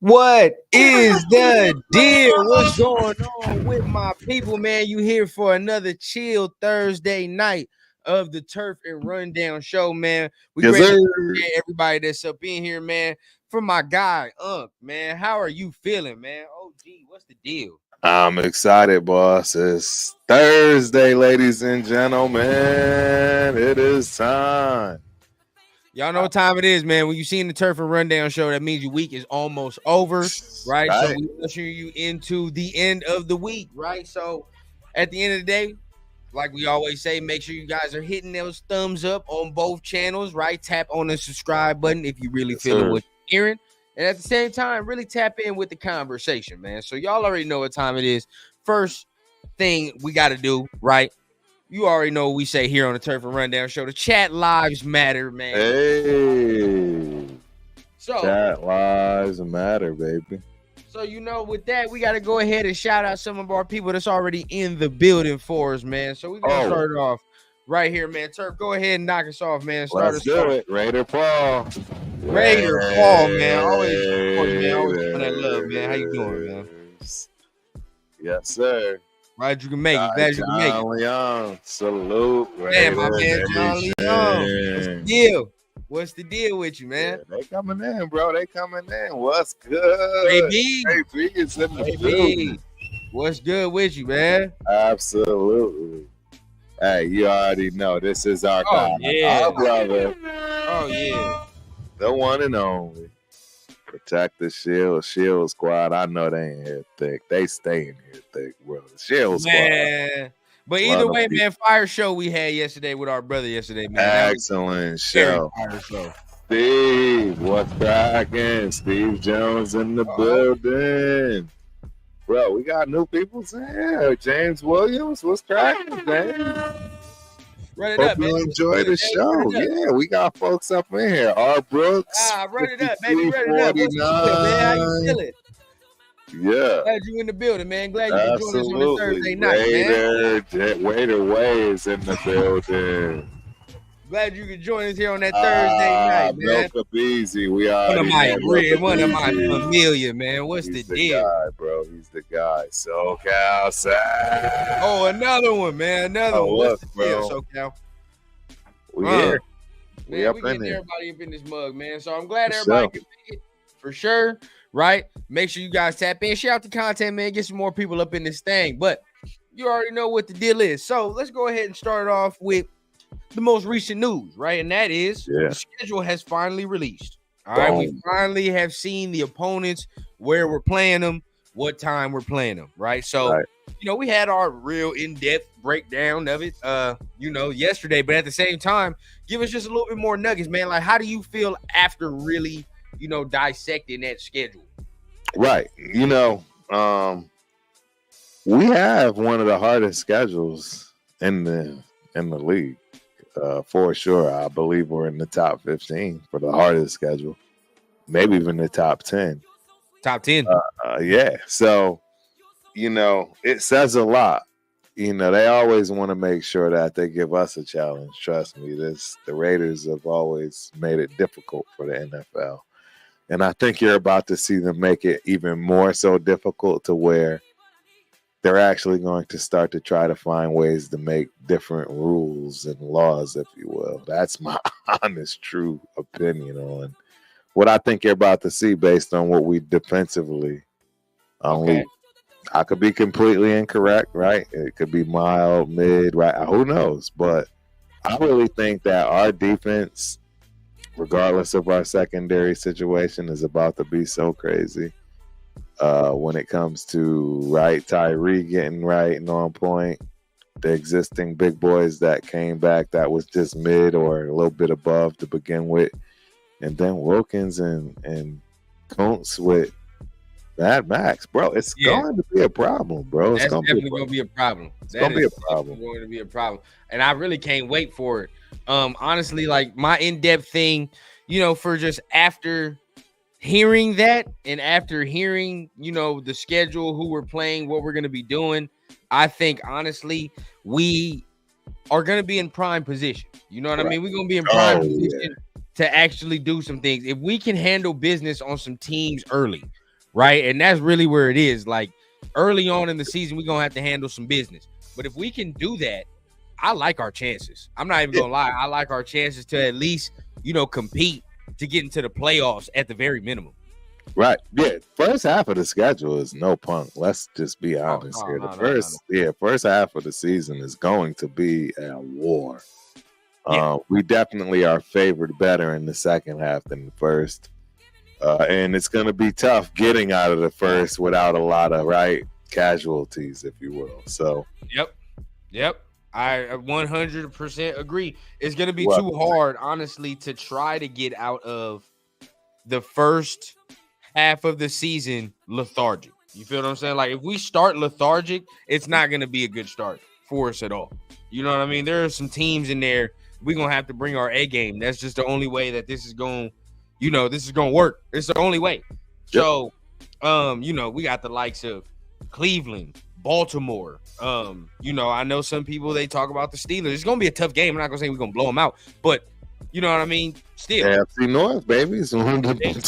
What is the deal? What's going on with my people, man? You here for another chill Thursday night of the Turf and Rundown show, man. We Yes, greatly sir. appreciate everybody that's up in here, man. For my guy, man, how are you feeling, man? Oh, gee, what's the deal? I'm excited, boss. It's Thursday, ladies and gentlemen. It is time. Y'all know what time it is, man. When you seen the Turf and Rundown show, that means your week is almost over, right? So we usher you into the end of the week, right? So at the end of the day, like we always say, make sure you guys are hitting those thumbs up on both channels, right? Tap on the subscribe button if you really feeling what you're hearing. And at the same time, really tap in with the conversation, man. So y'all already know what time it is. First thing we got to do, right? You already know what we say here on the Turf and Rundown show. The chat lives matter, man. Hey. So Chat lives matter, baby. So, with that, we got to go ahead and shout out some of our people that's already in the building for us, man. So we're going to start it off right here, man. Turf, go ahead and knock us off, man. Let's do it. Raider Paul. Paul, man. Always doing that love, man. How you doing, man? Yes, sir. Right, you can make it. Glad you can make it. John Leon. Salute. Man, my man, John Leon. What's the deal? What's the deal with you, man? Yeah, they coming in, bro. They coming in. What's good? Baby is in the building. What's good with you, man? Absolutely. Hey, you already know this is our guy. Yeah. Our brother. Oh, yeah. The one and only. Protect the Shield Squad. I know they ain't here thick. They stay in here thick, bro. The Shield Squad. Man. But either way, man, fire show we had yesterday with our brother yesterday, man. Excellent show. Fire show. Steve, what's cracking? Steve Jones in the building. Bro, we got new people in here. James Williams, what's cracking, James? Run it up, man. Enjoy the show. Yeah, we got folks up in here. R. Brooks. Run it up, baby. Run it up. What's good, man? How you feeling? Yeah. Glad you in the building, man. Glad you can join us on a Thursday night, man. Waiter Way is in the building. Glad you could join us here on that Thursday night, man. Milka Beezy. We are one of my familiar, man. What's the deal? Guy, bro. He's the guy. SoCal Sad. Oh, another one, man. Another one. What's the deal, SoCal? We here. We up in there. Everybody up in this mug, man. So I'm glad everybody can make it for sure. Right? Make sure you guys tap in, share out the content, man. Get some more people up in this thing. But you already know what the deal is. So let's go ahead and start off with the most recent news, right? And that is the schedule has finally released. All right. We finally have seen the opponents, where we're playing them, what time we're playing them, right? So, we had our real in-depth breakdown of it, yesterday. But at the same time, give us just a little bit more nuggets, man. Like, how do you feel after really, dissecting that schedule? Right. We have one of the hardest schedules in the league. For sure. I believe we're in the top 15 for the hardest schedule. Maybe even the top 10. Top 10. Yeah. So, it says a lot. They always want to make sure that they give us a challenge. Trust me, the Raiders have always made it difficult for the NFL. And I think you're about to see them make it even more so difficult to where they're actually going to start to try to find ways to make different rules and laws, if you will. That's my honest, true opinion on what I think you're about to see based on what we defensively unleash. I could be completely incorrect, right? It could be mild, mid, right? Who knows? But I really think that our defense, regardless of our secondary situation, is about to be so crazy. When it comes to Tyree getting right and on point, the existing big boys that came back that was just mid or a little bit above to begin with, and then Wilkins and Kuntz with Mad Max, bro. It's going to be a problem, bro. It's definitely going to be a problem. It's going to be a problem. Going to be a problem, and I really can't wait for it. Honestly, like my in-depth thing, for just after hearing that and after hearing, the schedule, who we're playing, what we're going to be doing, I think honestly we are going to be in prime position. You know what I mean? We're going to be in prime position to actually do some things. If we can handle business on some teams early, right? And that's really where it is. Like early on in the season, we're gonna have to handle some business. But if we can do that, I like our chances. I'm not even gonna lie. I like our chances to at least, compete to get into the playoffs at the very minimum. Right. Yeah. First half of the schedule is no punk. Let's just be honest here. First half of the season is going to be a war. Yeah. We definitely are favored better in the second half than the first. And it's going to be tough getting out of the first without a lot of casualties, if you will. So, Yep. I 100% agree. It's going to be too hard, honestly, to try to get out of the first half of the season lethargic. You feel what I'm saying? Like if we start lethargic, it's not going to be a good start for us at all. You know what I mean? There are some teams in there we're going to have to bring our A game. That's just the only way that this is going, this is going to work. It's the only way. Yep. So, we got the likes of Cleveland, Baltimore. I know some people, they talk about the Steelers. It's going to be a tough game. I'm not going to say we're going to blow them out, but you know what I mean? Still. AFC North, baby. AFC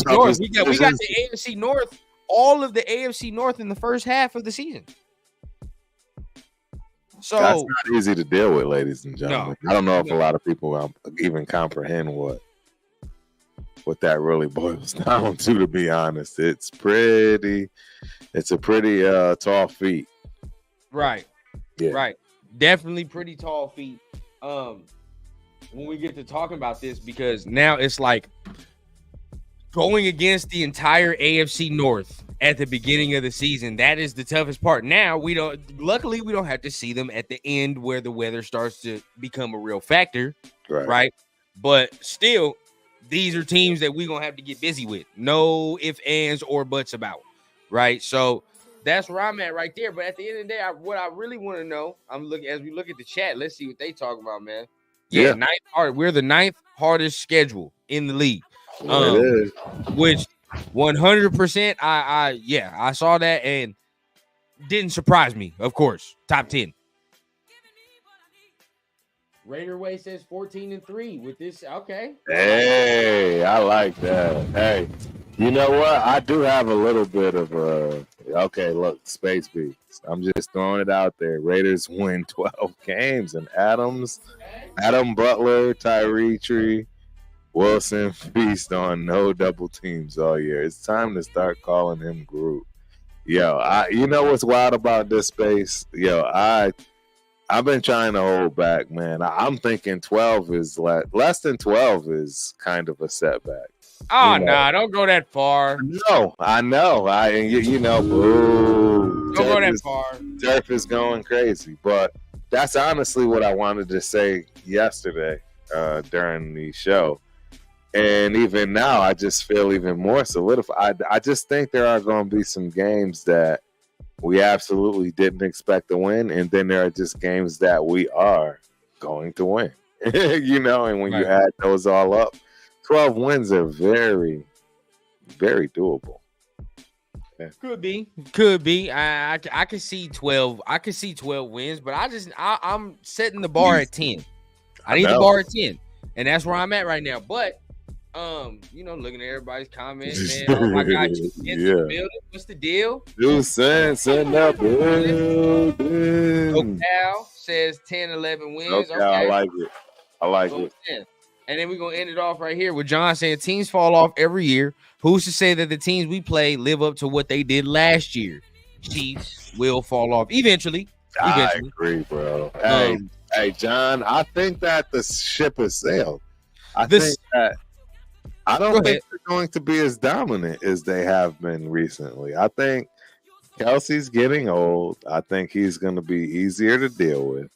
North. We got the AFC North, all of the AFC North in the first half of the season. So that's not easy to deal with, ladies and gentlemen. No, I don't know if a lot of people even comprehend what that really boils down to be honest. It's a pretty tall feat. Right. Yeah. Right. Definitely pretty tall feat. When we get to talking about this, because now it's like going against the entire AFC North at the beginning of the season. That is the toughest part. Now luckily we don't have to see them at the end where the weather starts to become a real factor. Right. But still, these are teams that we're going to have to get busy with. No ifs, ands, or buts about. Right. So that's where I'm at right there. But at the end of the day, what I really want to know, as we look at the chat, let's see what they talk about, man. Yeah. We're the 9th hardest schedule in the league. Which 100%, I saw that and didn't surprise me. Of course, top 10. Raider Way says 14-3 with this. Okay. Hey, I like that. Hey, you know what? I do have a little bit of look, Space Beats. I'm just throwing it out there. Raiders win 12 games, and Adam Butler, Tyree Tree, Wilson feast on no double teams all year. It's time to start calling him Groot. You know what's wild about this Space? I've been trying to hold back, man. I'm thinking 12 is less than 12 is kind of a setback. Oh, nah, don't go that far. No, I know. Boo. Don't go that far. Turf is going crazy. But that's honestly what I wanted to say yesterday during the show. And even now, I just feel even more solidified. I just think there are going to be some games that we absolutely didn't expect to win. And then there are just games that we are going to win. And when you add those all up, 12 wins are very, very doable. Yeah. Could be. I can see 12. I can see 12 wins, but I'm setting the bar at 10. I need the bar at 10, and that's where I'm at right now. But looking at everybody's comments, man. Oh my God, you get the building. What's the deal? You cents in the building. Cal says 10-11 wins. Okay. I like it. And then we're going to end it off right here with John saying teams fall off every year. Who's to say that the teams we play live up to what they did last year? Chiefs will fall off eventually. I agree, bro. Hey, John, I think that the ship has sailed. I don't think they're going to be as dominant as they have been recently. I think Kelsey's getting old. I think he's going to be easier to deal with.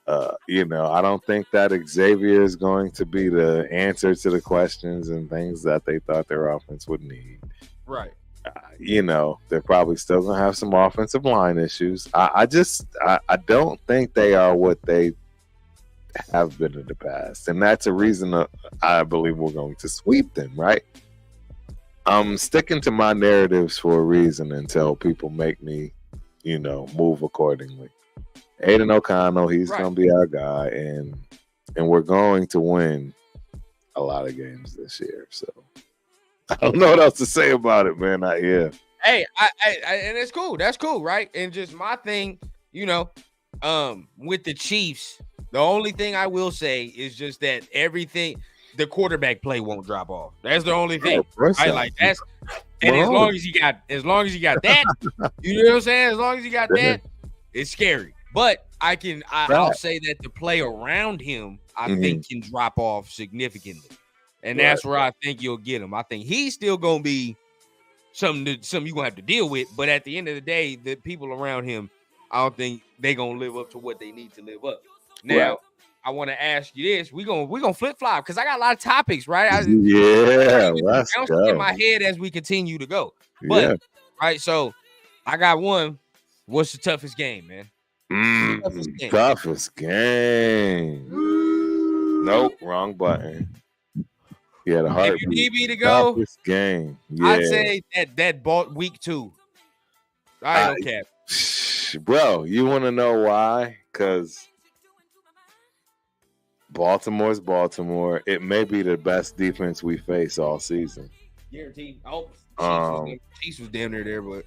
I don't think that Xavier is going to be the answer to the questions and things that they thought their offense would need. Right. They're probably still going to have some offensive line issues. I don't think they are what they have been in the past. And that's a reason I believe we're going to sweep them, right? I'm sticking to my narratives for a reason until people make me, move accordingly. Aiden O'Connell, he's going to be our guy, and we're going to win a lot of games this year. So I don't know what else to say about it, man. Hey, I and it's cool. That's cool, right? And just my thing, with the Chiefs, the only thing I will say is just that the quarterback play won't drop off. That's the only thing. Right? Like that's and as long as you got that, you know what I'm saying? As long as you got that, it's scary. But I'll say that the play around him, I think, can drop off significantly. And that's where I think you'll get him. I think he's still gonna be something you're gonna have to deal with. But at the end of the day, the people around him, I don't think they're gonna live up to what they need to live up. Now, I want to ask you this. We're gonna flip-flop because I got a lot of topics, right? Let's go. In my head as we continue to go. But right, so I got one. What's the toughest game, man? Toughest game. Nope, wrong button. Yeah, the heartbeat. If you need me to go, toughest game. Yeah. I'd say that bought week 2. I don't care. Bro, you want to know why? Because Baltimore's Baltimore. It may be the best defense we face all season. Guaranteed. Chiefs was damn near there, but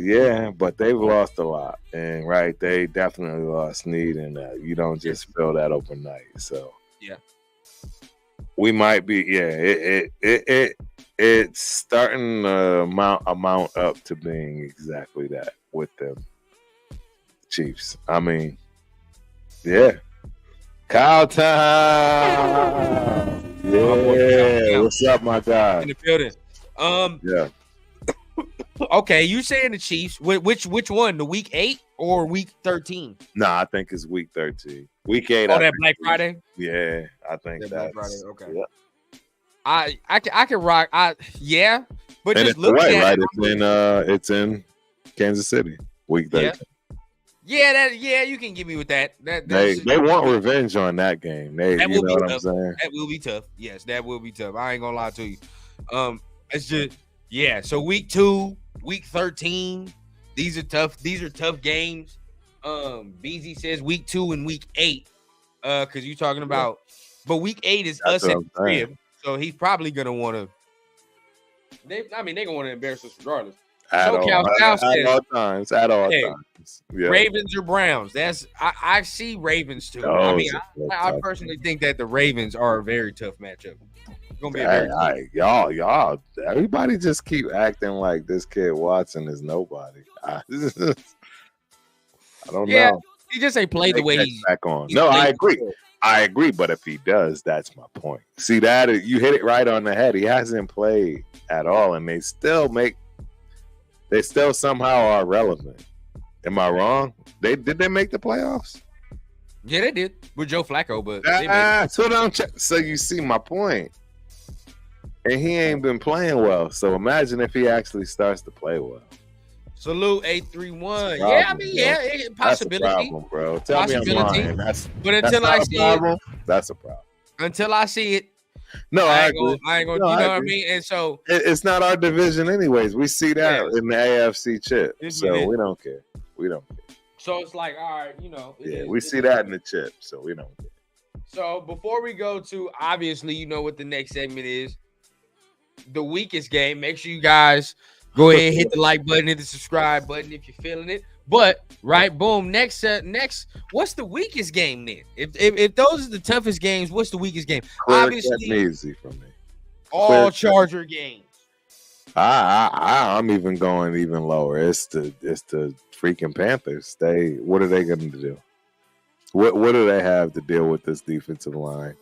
yeah, but they've lost a lot, and they definitely lost need, and you don't just fill that overnight. So we might be. It's starting to amount up to being exactly that with them Chiefs. I mean, Kyle time. Yeah, what's up, my guy? In the building. Okay, you saying the Chiefs? Which one? The week 8 or week 13? Nah, I think it's week 13. Week 8. Oh, that Black Friday. Yeah, I think that's Black Friday. Okay. Yeah. I can rock. But and just look at it. It's in Kansas City. Week 13. Yeah, you can get me with that. They want revenge on that game. You know what I'm saying? That will be tough. Yes, that will be tough. I ain't gonna lie to you. It's just so week 2, week 13, these are tough. These are tough games. BZ says week 2 and week 8. Because you're talking about, but week 8 is us at the crib, so he's probably gonna want to. They're gonna want to embarrass us regardless. At all times. Yeah. Ravens or Browns? I see Ravens too. I personally think that the Ravens are a very tough matchup. It's gonna be y'all. Everybody just keep acting like this kid Watson is nobody. I don't know. He just ain't played the way he's back on. No, I agree. I agree, but if he does, that's my point. See that you hit it right on the head. He hasn't played at all, and they still somehow are relevant. Am I wrong? Did they make the playoffs? Yeah, they did with Joe Flacco, but so you see my point. And he ain't been playing well. So imagine if he actually starts to play well. Salute 831. Possibility. That's a problem, bro. Tell me I'm lying. That's a problem. Until I see it. No, I ain't gonna. You know what I mean? And so it's not our division, anyways. We see that in the AFC chip, so we don't care. So it's like, all right, we see that in the chip, so we don't care. So before we go to, obviously, you know what the next segment is, the weakest game. Make sure you guys go ahead and hit the like button, hit the subscribe button if you're feeling it. But boom. Next, what's the weakest game then? If those are the toughest games, what's the weakest game? Obviously, easy for me. All Charger games. I'm even going even lower. It's the freaking Panthers. What are they going to do? What do they have to deal with this defensive line?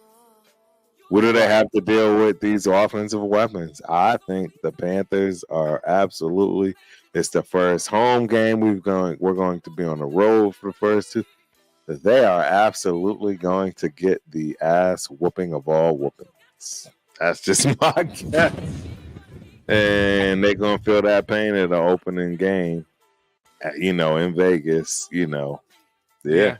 What do they have to deal with these offensive weapons? I think the Panthers are absolutely. It's the first home game we're going to be on the road for the first 2. They are absolutely going to get the ass whooping of all whoopings. That's just my guess. And they're going to feel that pain in the opening game, in Vegas, Yeah.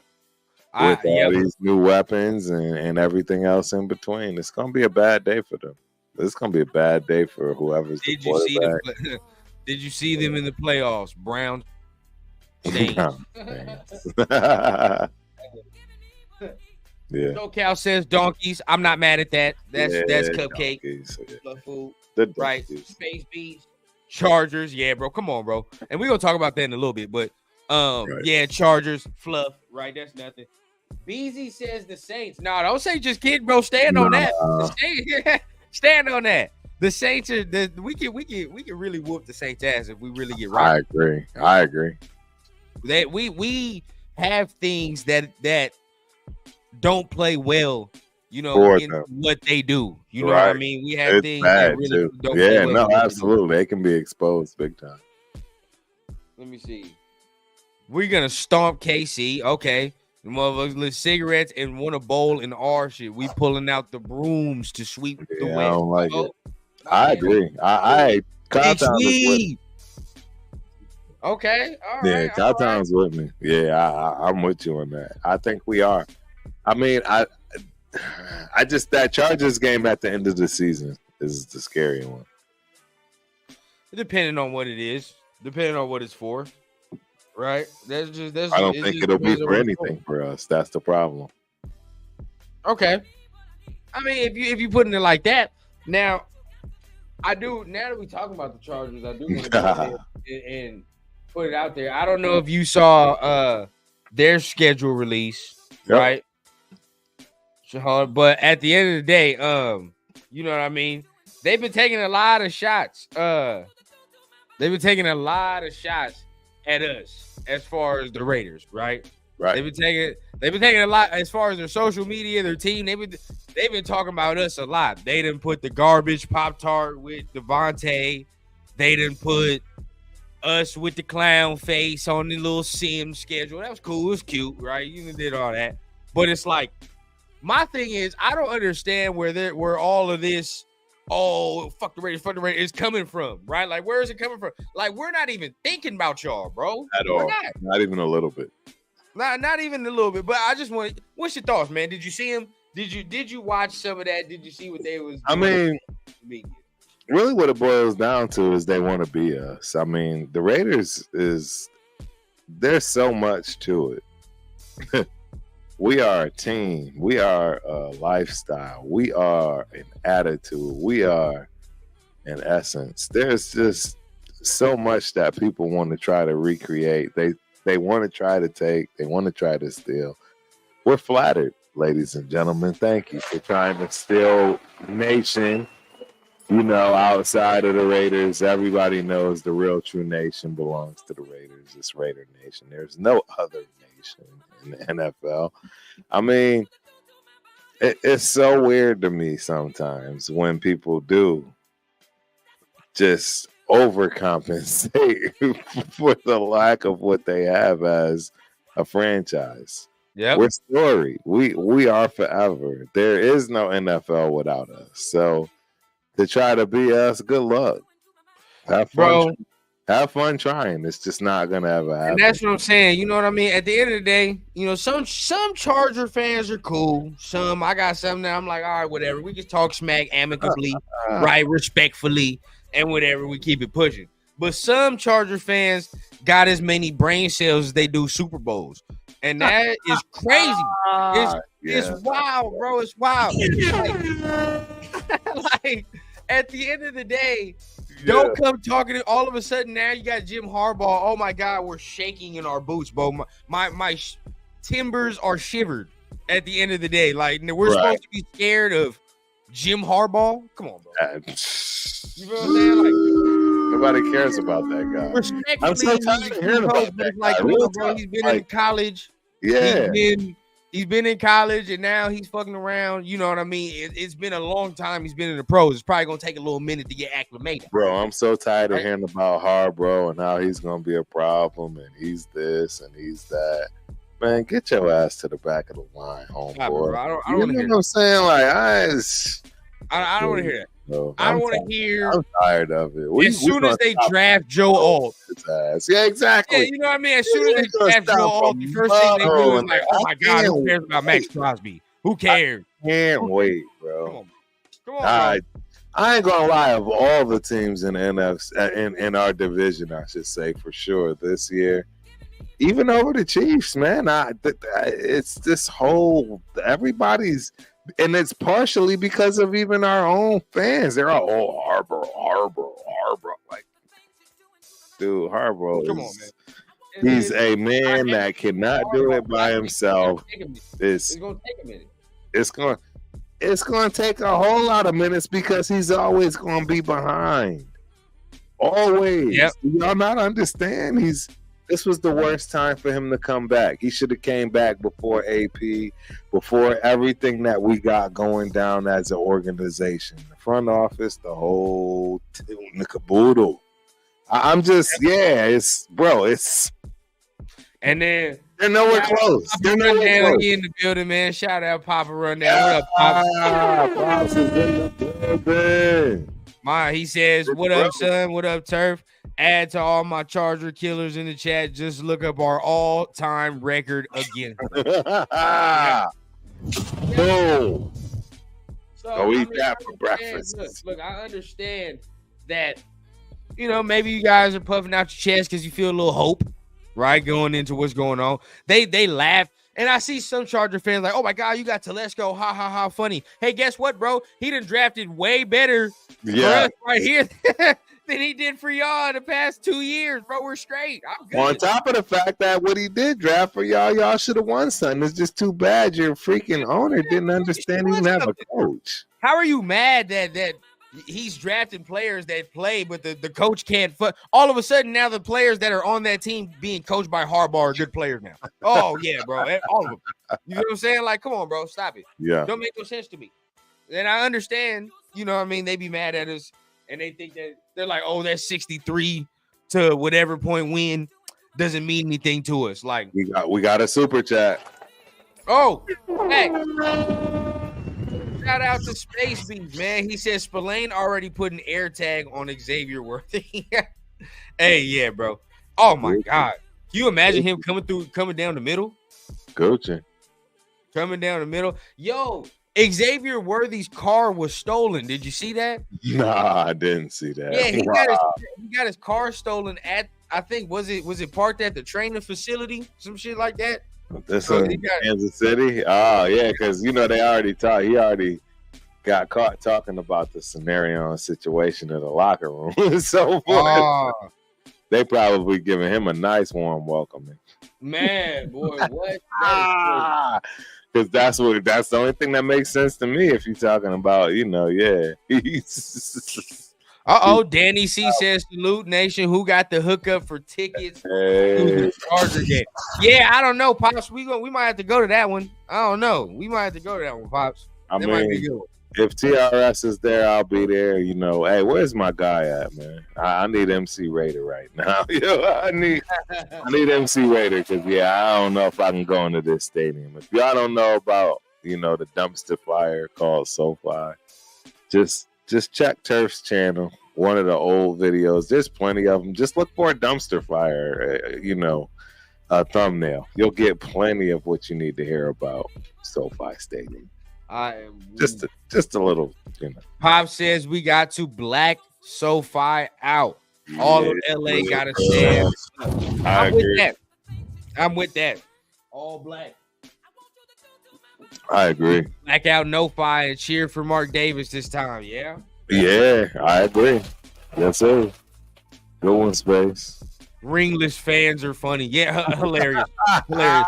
With all these new weapons and everything else in between. It's going to be a bad day for them. It's going to be a bad day for whoever's the quarterback. Did you see them in the playoffs? Browns. Yeah. SoCal says donkeys. I'm not mad at that. That's cupcake. Donkeys, yeah. Food. Right. Space Beast. Chargers. Yeah, bro. Come on, bro. And we're gonna talk about that in a little bit. But yeah, Chargers, fluff, right? That's nothing. Beezy says the Saints. No, don't say just kidding, bro. Stand on that. Stand on that. The Saints are we can really whoop the Saints ass if we really get right. I agree. That we have things that don't play well, you know, in what they do. You know what I mean? We have things that really don't play well. No, absolutely. They can be exposed big time. Let me see. We're gonna stomp KC. Okay. The motherfuckers lit cigarettes and want a bowl in our shit. We pulling out the brooms to sweep the West. I don't like it. I agree. I sweep. Okay. All right. Yeah, Cowtown's with me. Yeah, I'm with you on that. I think we are. I mean, I just that Chargers game at the end of the season is the scary one. Depending on what it is, depending on what it's for. Right, I don't think it'll be for anything for us. That's the problem. Okay, I mean, if you putting it like that, now I do. Now that we talking about the Chargers, I do want to go ahead and put it out there. I don't know if you saw their schedule release, right? But at the end of the day, you know what I mean. They've been taking a lot of shots. They've been taking a lot of shots at us as far as the Raiders, right? Right. They've been taking a lot as far as their social media, their team. They've been talking about us a lot. They didn't put the garbage Pop-Tart with Devontae. They didn't put us with the clown face on the little sim schedule. That was cool. It was cute, right? You did all that. But it's like, my thing is, I don't understand where all of this fuck the Raiders is coming from, right? Like, where is it coming from? Like, we're not even thinking about y'all, bro. At all. Not even a little bit. Not even a little bit. But I just want. What's your thoughts, man? Did you see him? Did you watch some of that? Did you see what they was doing? I mean, really, what it boils down to is they want to be us. I mean, the Raiders there's so much to it. We are a team. We are a lifestyle. We are an attitude. We are an essence. There's just so much that people want to try to recreate. They want to try to take. They want to try to steal. We're flattered, ladies and gentlemen. Thank you for trying to steal nation. You know, outside of the Raiders, everybody knows the real true nation belongs to the Raiders. It's Raider Nation. There's no other nation in the NFL. I mean, it's so weird to me sometimes when people do just overcompensate for the lack of what they have as a franchise. Yeah, we're story. We are forever. There is no NFL without us. So to try to be us, good luck. Have fun, bro. Have fun trying. It's just not gonna ever happen. And that's what I'm saying. You know what I mean? At the end of the day, you know, some Charger fans are cool. Some I got some that I'm like, all right, whatever. We can talk smack amicably, right, respectfully, and whatever. We keep it pushing. But some Charger fans got as many brain cells as they do Super Bowls, and that is crazy. It's wild, bro. It's wild. Like at the end of the day. Don't come talking. All of a sudden, now you got Jim Harbaugh. Oh my God, we're shaking in our boots, bro. My timbers are shivered. At the end of the day, like we're supposed to be scared of Jim Harbaugh. Come on, bro. You know what I'm saying? Like nobody cares about that guy. Respectfully, I'm so tired of hearing about that guy. Bro, he's been in college. Yeah. He's been in college and now he's fucking around. You know what I mean? It's been a long time he's been in the pros. It's probably going to take a little minute to get acclimated. Bro, I'm so tired of hearing about Harbaugh and how he's going to be a problem and he's this and he's that. Man, get your ass to the back of the line, homeboy. I don't want to hear what I'm saying? Like, I don't want to hear that. No, I don't want to hear. I'm tired of it. As soon as they draft Joe Alt. Yeah, exactly. Yeah, you know what I mean? As soon as they draft Joe Alt, the first thing they do is like, oh my God, who cares about Max Crosby? Who cares? I can't wait, bro. Come on, bro. I ain't gonna lie. Of all the teams in NFC, in our division, I should say for sure this year, even over the Chiefs, man. It's this whole everybody's, and it's partially because of even our own fans. They're all Harbaugh. Like, dude, Harbaugh Come on, is. man. He's a man that cannot do it by himself. It's gonna take a minute. It's gonna take a whole lot of minutes because he's always gonna be behind. Always. Yep. Do y'all not understand? This was the worst time for him to come back. He should have came back before AP, before everything that we got going down as an organization. The front office, the whole the caboodle. I'm just, it's. And then They're nowhere close. They're nowhere close. In the building, man. Shout out Papa Rundown. What up, Papa? Pops is in the building. He says, "What up, son? What up, Turf? Add to all my Charger killers in the chat. Just look up our all-time record again." Boom. So, Go eat that for breakfast. Look, I understand that. Maybe you guys are puffing out your chest because you feel a little hope, right, going into what's going on. They laugh, and I see some Charger fans like, "Oh my God, you got Telesco, ha ha ha, funny." Hey, guess what, bro? He done drafted way better for us right here than he did for y'all in the past 2 years, bro. We're straight. I'm good. On top of the fact that what he did draft for y'all should have won something. It's just too bad your freaking owner didn't understand he didn't have a coach. How are you mad that he's drafting players that play, but the coach can't? All of a sudden, now the players that are on that team being coached by Harbaugh are good players now. Oh, yeah, bro. All of them. You know what I'm saying? Like, come on, bro. Stop it. Yeah. Don't make no sense to me. And I understand, they be mad at us, and they think that they're like, oh, that 63 to whatever point win doesn't mean anything to us. Like, we got a super chat. Oh, hey. Shout out to Space Beast, man. He says Spillane already put an air tag on Xavier Worthy. Hey, yeah, bro. Oh my God. Can you imagine him coming down the middle? Coaching. Coming down the middle. Yo, Xavier Worthy's car was stolen. Did you see that? Nah, I didn't see that. Yeah, he got his car stolen at, I think, was it parked at the training facility? Some shit like that. This in Kansas City? Oh, yeah, because, he already got caught talking about the scenario and situation in the locker room. So they probably giving him a nice warm welcoming. Man, boy, what? Because that's the only thing that makes sense to me if you're talking about, Danny C says, salute nation. Who got the hookup for tickets to the Charger game? Yeah, I don't know, Pops. We might have to go to that one. I don't know. We might have to go to that one, Pops. I mean, if TRS is there, I'll be there. Hey, where's my guy at, man? I need MC Raider right now. I need MC Raider because I don't know if I can go into this stadium. If y'all don't know about the dumpster fire called SoFi, just check Turf's channel, one of the old videos. There's plenty of them. Just look for a dumpster fire, a thumbnail. You'll get plenty of what you need to hear about SoFi Stadium. Just a little, Pop says we got to black SoFi out. All of LA got to stand. I'm with that. All black. I agree. Black out NoFi and cheer for Mark Davis this time, yeah? Yeah, I agree. Yes, sir. Good one, Space. Ringless fans are funny. Yeah, hilarious. Hilarious.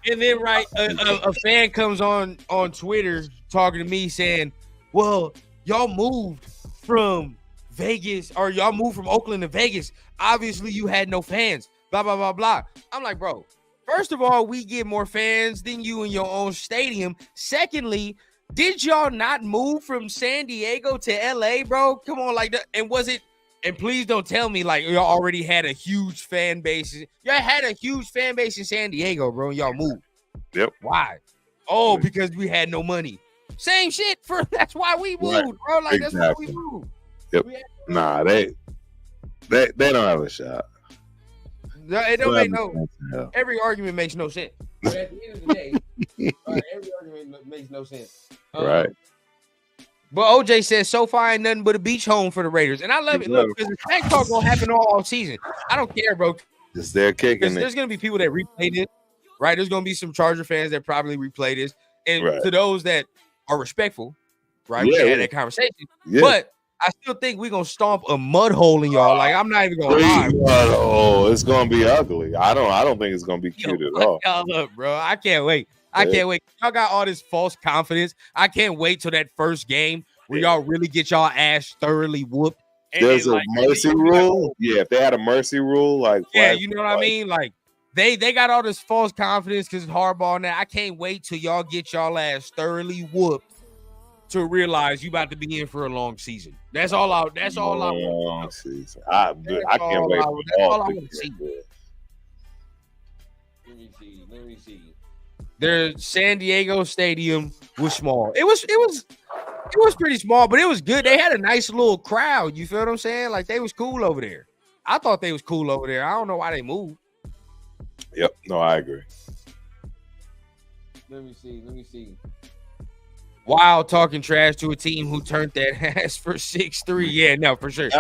And then right, a fan comes on Twitter talking to me saying, well, y'all moved from Vegas, or y'all moved from Oakland to Vegas. Obviously, you had no fans. Blah, blah, blah, blah. I'm like, bro, first of all, we get more fans than you in your own stadium. Secondly, did y'all not move from San Diego to LA, bro? Come on, like that. And was it, and please don't tell me like y'all already had a huge fan base. Y'all had a huge fan base in San Diego, bro, and y'all moved. Yep. Why? Oh, because we had no money. Same shit that's why we moved, right, bro. Like exactly. That's why we moved. Yep. Nah, they don't have a shot. No, it don't make no. Every argument makes no sense. But at the end of the day, every argument makes no sense. Right. But OJ says SoFi ain't nothing but a beach home for the Raiders, and I love it. Look, because the track talk gonna happen all season. I don't care, bro. Just they're kicking because there's gonna be people that replay this, right? There's gonna be some Charger fans that probably replay this, and to those that are respectful, right? We had that conversation, but I still think we're gonna stomp a mud hole in y'all. Like I'm not even gonna lie. Oh, it's gonna be ugly. I don't think it's gonna be cute at all. Y'all up, bro. I can't wait. I can't wait. Y'all got all this false confidence. I can't wait till that first game where y'all really get y'all ass thoroughly whooped. There's a mercy rule. Yeah, if they had a mercy rule, like you know what I mean? Like they got all this false confidence because it's hardball now. I can't wait till y'all get y'all ass thoroughly whooped to realize you about to be in for a long season. That's all I want. Season. I can't wait. That's all I want to see. Let me see. Their San Diego stadium was small. It was pretty small, but it was good. They had a nice little crowd. You feel what I'm saying? Like they was cool over there. I thought they was cool over there. I don't know why they moved. Yep. No, I agree. Let me see. Wild talking trash to a team who turned that ass for 6-3. Yeah, no, for sure.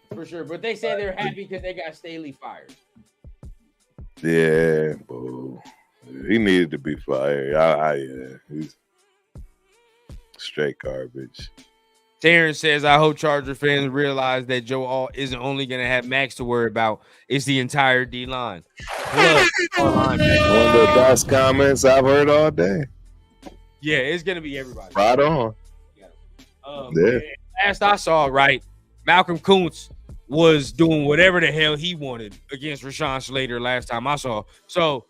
For sure. But they say they're happy because they got Staley fired. Yeah, boo. He needed to be fired. He's straight garbage. Darren says, I hope Charger fans realize that Joe Alt isn't only going to have Max to worry about. It's the entire D-line. One of the best comments I've heard all day. Yeah, it's going to be everybody. Right on. Last I saw, right, Malcolm Kuntz was doing whatever the hell he wanted against Rashawn Slater last time I saw. So,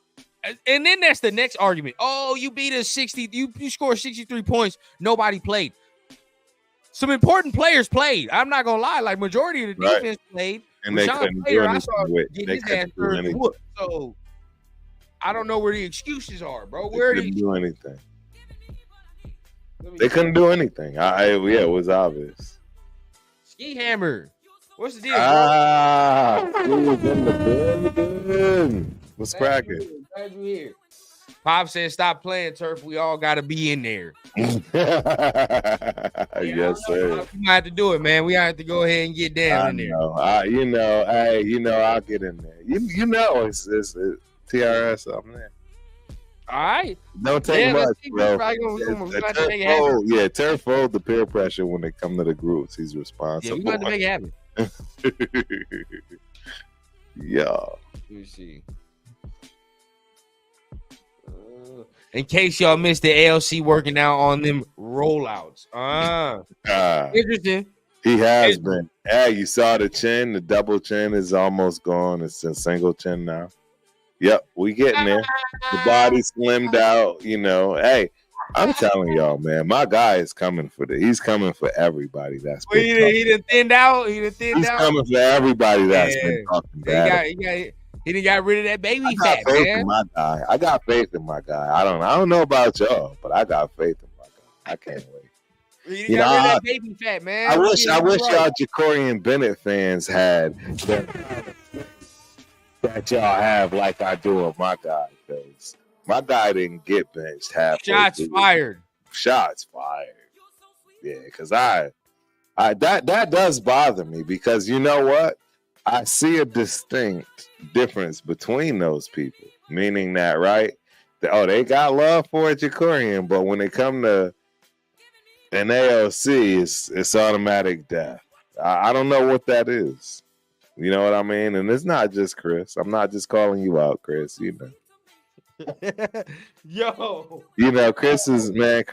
and then that's the next argument. Oh, you beat us 60. You scored 63 points. Nobody played. Some important players played. I'm not gonna lie. Like majority of the defense played. And they couldn't do anything. So I don't know where the excuses are, bro. They couldn't do anything. They couldn't do anything. It was obvious. Ski Hammer. What's the deal, bro? What's cracking? Glad you here. Pop said, "Stop playing turf. We all got to be in there." Yes, sir. We might have to do it, man. We have to go ahead and get down in there. I'll get in there. It's TRS up there. All right. Don't take much, bro. Turf fold the peer pressure when they come to the groups. He's responsible. Yeah, we got to make it happen. Yeah. Let me see. In case y'all missed the ALC working out on them rollouts. Interesting. He has been. Hey, you saw the chin. The double chin is almost gone. It's a single chin now. Yep, we getting there. The body slimmed out. Hey, I'm telling y'all, man, my guy is coming he's coming for everybody. That's he done thinned out. He's coming for everybody that's been talking bad. He done got rid of that baby fat, man. I got faith in my guy. I don't know about y'all, but I got faith in my guy. I can't wait. He got rid of that baby fat, man. I wish y'all Jacorian Bennett fans had that y'all have like I do with my guy, because my guy didn't get benched half. Shots fired. Yeah, because that does bother me, because you know what? I see a distinct difference between those people, meaning that, right? They got love for a Jacorian, but when they come to an AOC, it's automatic death. I don't know what that is. You know what I mean? And it's not just Chris. I'm not just calling you out, Chris. Yo. Chris is the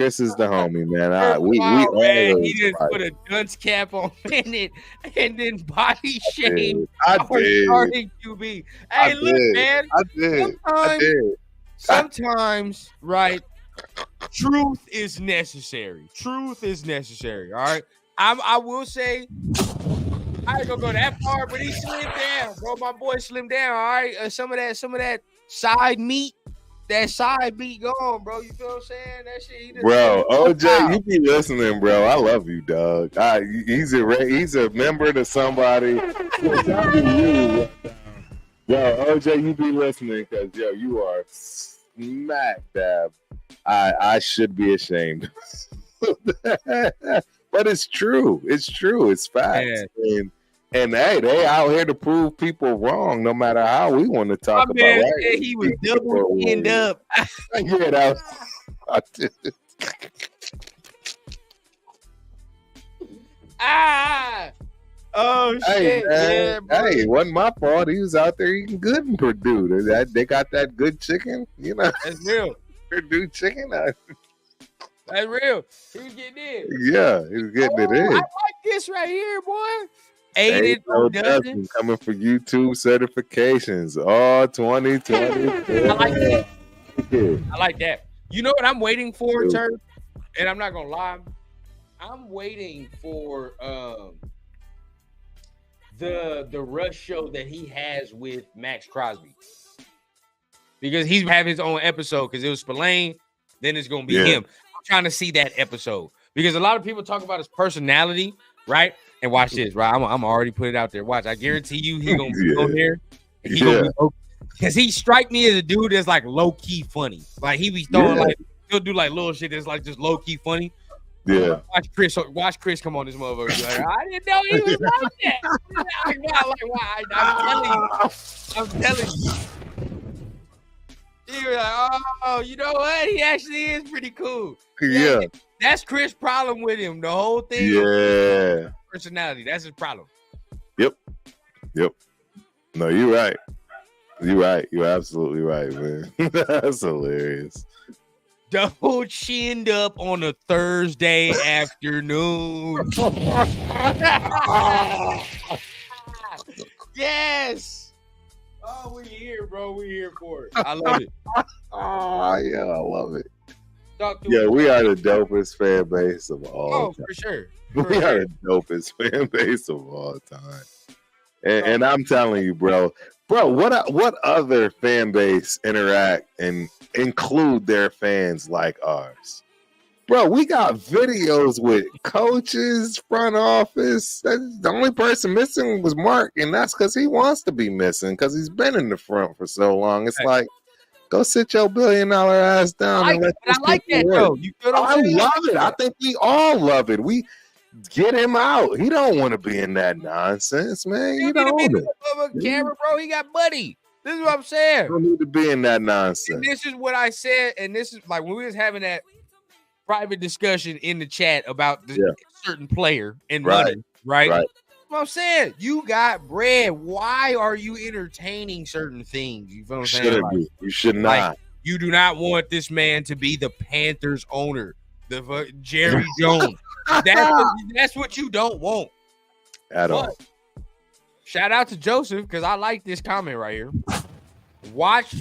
homie, man. He didn't put a dunce cap on Bennett and then body shame. I did. Starting QB. Hey, look, man. I did. Sometimes, right? Truth is necessary. All right. I will say, I ain't gonna go that far, but he slimmed down, bro. My boy slimmed down. All right. Some of that side meat. That side beat gone, bro. You feel what I'm saying? That shit. Bro, OJ, you be listening, bro. I love you, dog. He's a member to somebody. Yo, OJ, you be listening, because you are smack dab. I should be ashamed, but it's true. It's facts. Yeah. And hey, they out here to prove people wrong, no matter how we want to talk about it. Right? He was double chinned up. Yeah, that was. Oh shit! Hey, hey, it wasn't my fault. He was out there eating good in Purdue. They got that good chicken, you know. That's real. Purdue chicken. That's real. He was getting in. Yeah, he was getting it in. I like this right here, boy. Aided or doesn't. Coming for YouTube certifications. Oh, 2020. I like that. I like that. You know what I'm waiting for, Turk? And I'm not gonna lie. I'm waiting for the Rush show that he has with Max Crosby. Because he's having his own episode because it was Spillane, then it's gonna be him. I'm trying to see that episode because a lot of people talk about his personality, right? And watch this, right? I'm already put it out there. Watch, I guarantee you he gonna be on there. He gonna be because he strike me as a dude that's like low key funny. Like he be throwing like he'll do like little shit that's like just low key funny. Yeah. Watch Chris come on this motherfucker. Like, I didn't know he was like that. I'm telling you. He was like, oh, you know what? He actually is pretty cool. Yeah. That's Chris' problem with him. The whole thing. Yeah. Personality. That's his problem. Yep. No, you're right. You're right. You're absolutely right, man. That's hilarious. Double chinned up on a Thursday afternoon. Yes. Oh, we here, bro. We here for it. I love it. Oh, yeah, I love it. Yeah, we are the dopest fan base of all time. For sure. We are the dopest fan base of all time. And I'm telling you, bro, what other fan base interact and include their fans like ours? Bro, we got videos with coaches, front office. The only person missing was Mark, and that's because he wants to be missing because he's been in the front for so long. It's like, go sit your $1 billion ass down. I like that, though. You feel what I'm saying? I love it. I think we all love it. We get him out. He don't want to be in that nonsense, man. You don't need to be camera, bro. He got money. This is what I'm saying. You don't need to be in that nonsense. And this is what I said, and this is like when we was having that private discussion in the chat about the certain player and money, right? What I'm saying, you got bread. Why are you entertaining certain things? You feel what I'm saying? Like, you should not. Like, you do not want this man to be the Panthers owner, the Jerry Jones. That's what you don't want at all. Shout out to Joseph because I like this comment right here. Watch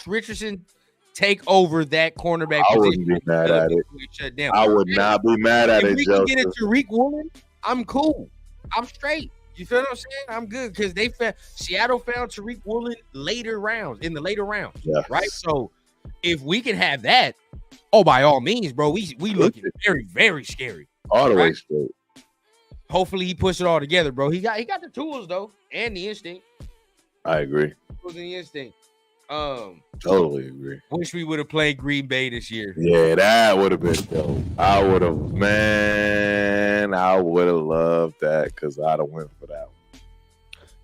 Richardson take over that cornerback position. I wouldn't be mad at it. Shut down. I would not be mad at it, Joseph. If we can get it to Tariq Woolen, I'm cool. I'm straight. You feel what I'm saying? I'm good because Seattle found Tariq Woolen in the later rounds, right? So if we can have that, by all means, bro, we looking very, very scary. All the way straight. Hopefully he puts it all together, bro. He got the tools though, and the instinct. I agree. Tools and the instinct. Totally agree. Wish we would have played Green Bay this year. Yeah, that would have been dope. I would have loved that because I'd have went for that one.